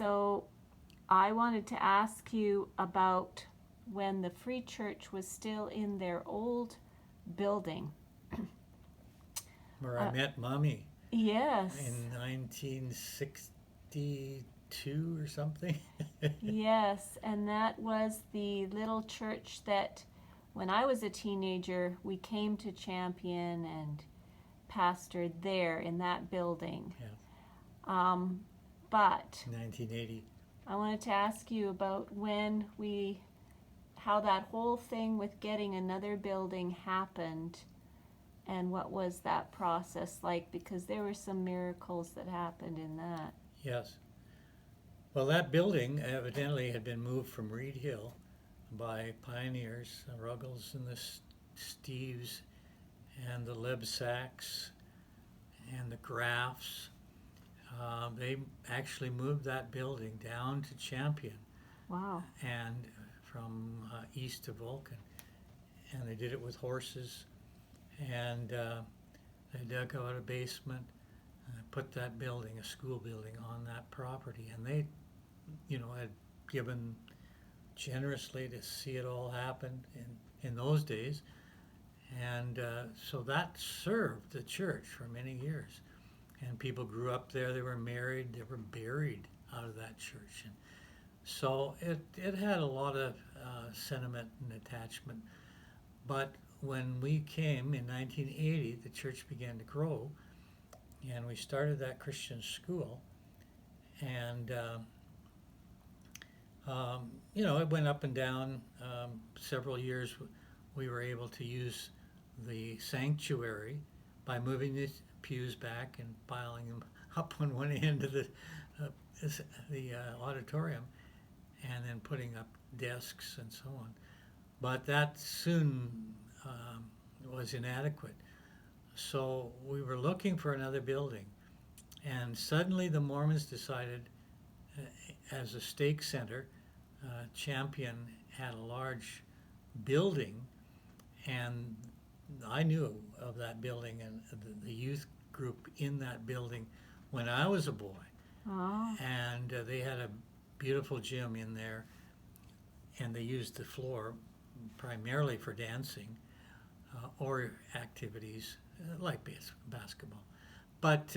So I wanted to ask you about when the Free Church was still in their old building. Where I met Mommy Yes, in 1962 or something. yes, and that was the little church that when I was a teenager we came to Champion and pastored there in that building. Yeah, Um, but 1980. I wanted to ask you about how that whole thing with getting another building happened and what was that process like, because there were some miracles that happened in that. Yes. Well, that building evidently had been moved from Reed Hill by pioneers, the Ruggles and the Steves and the Lebsacks and the Graffs. They actually moved that building down to Champion Wow. and from east of Vulcan. And they did it with horses. And they dug out a basement and put that building, a school building, on that property. And they, had given generously to see it all happen in those days. And so that served the church for many years. And people grew up there, they were married, they were buried out of that church. And so it had a lot of sentiment and attachment. But when we came in 1980, the church began to grow, and we started that Christian school. And, it went up and down. Several years we were able to use the sanctuary by moving the pews back and piling them up on one end of the auditorium, and then putting up desks and so on. But that soon was inadequate. So we were looking for another building, and suddenly the Mormons decided, as a stake center, Champion had a large building, and I knew of that building and the youth group in that building when I was a boy. Oh. And they had a beautiful gym in there, and they used the floor primarily for dancing or activities like basketball. But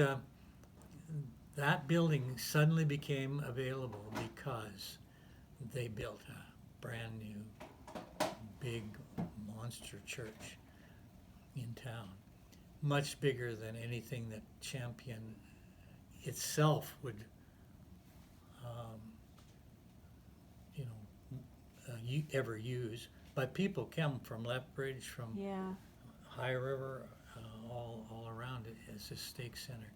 that building suddenly became available because they built a brand new, big monster church in town, much bigger than anything that Champion itself would, ever use. But people come from Lethbridge, from Yeah. High River, all around it as a stake center.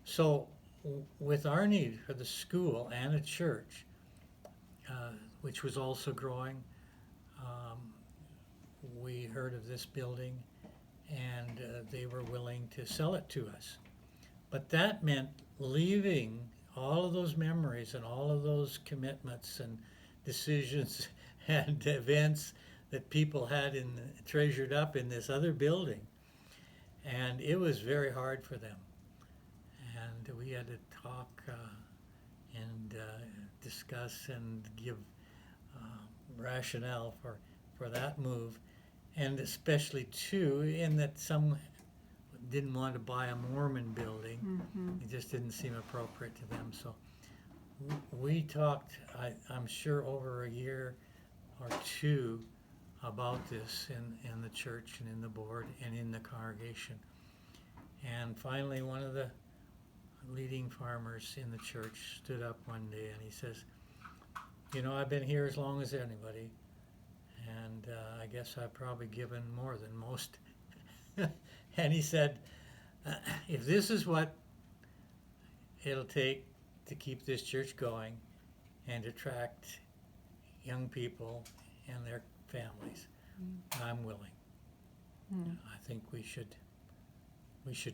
So, with our need for the school and a church, which was also growing, we heard of this building, and they were willing to sell it to us. But that meant leaving all of those memories and all of those commitments and decisions and events that people had treasured up in this other building. And it was very hard for them. And we had to talk and discuss and give rationale for that move. And especially, too, in that some didn't want to buy a Mormon building. Mm-hmm. It just didn't seem appropriate to them. So we talked, I'm sure, over a year or two about this in the church and in the board and in the congregation. And finally, one of the leading farmers in the church stood up one day and he says, I've been here as long as anybody, and I guess I've probably given more than most. And he said, if this is what it'll take to keep this church going and attract young people and their families, I'm willing. I think we should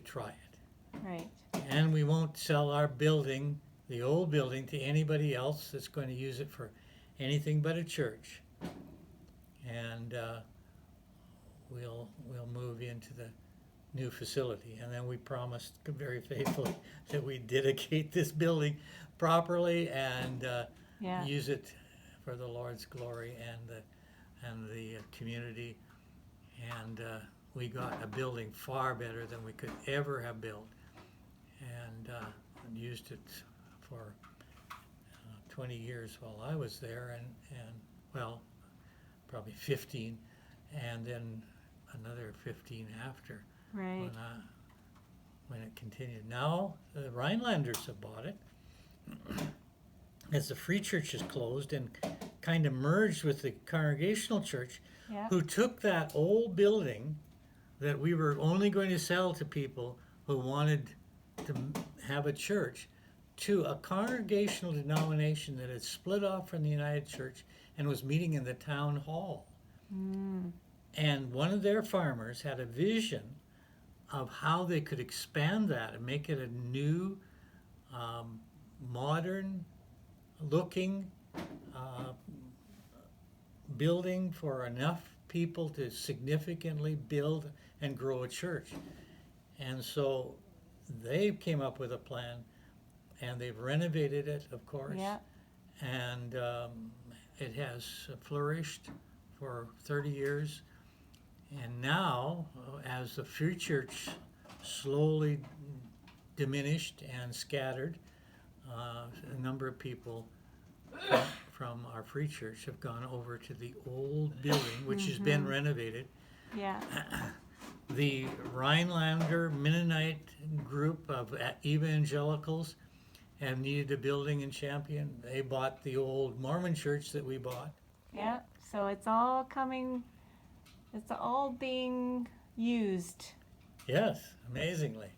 try it. Right. And we won't sell our building, the old building, to anybody else that's going to use it for anything but a church. And we'll move into the new facility. And then we promised very faithfully that we'd dedicate this building properly and Yeah. use it for the Lord's glory and the community. And we got a building far better than we could ever have built, and used it for 20 years while I was there, and well, probably 15, and then another 15 after Right. when it continued. Now the Rhinelanders have bought it as the Free Church is closed and kind of merged with the Congregational Church, Yeah. who took that old building that we were only going to sell to people who wanted to have a church, to a congregational denomination that had split off from the United Church and was meeting in the town hall. Mm. And one of their farmers had a vision of how they could expand that and make it a new, modern looking building for enough people to significantly build and grow a church. And so they came up with a plan, and they've renovated it, of course. Yeah. And it has flourished for 30 years. And now, as the Free Church slowly diminished and scattered, a number of people from our Free Church have gone over to the old building, which has been renovated. Yeah. The Rhinelander Mennonite group of evangelicals have needed a building in Champion. They bought the old Mormon church that we bought. Yeah. So it's all coming. It's all being used. Yes, amazingly.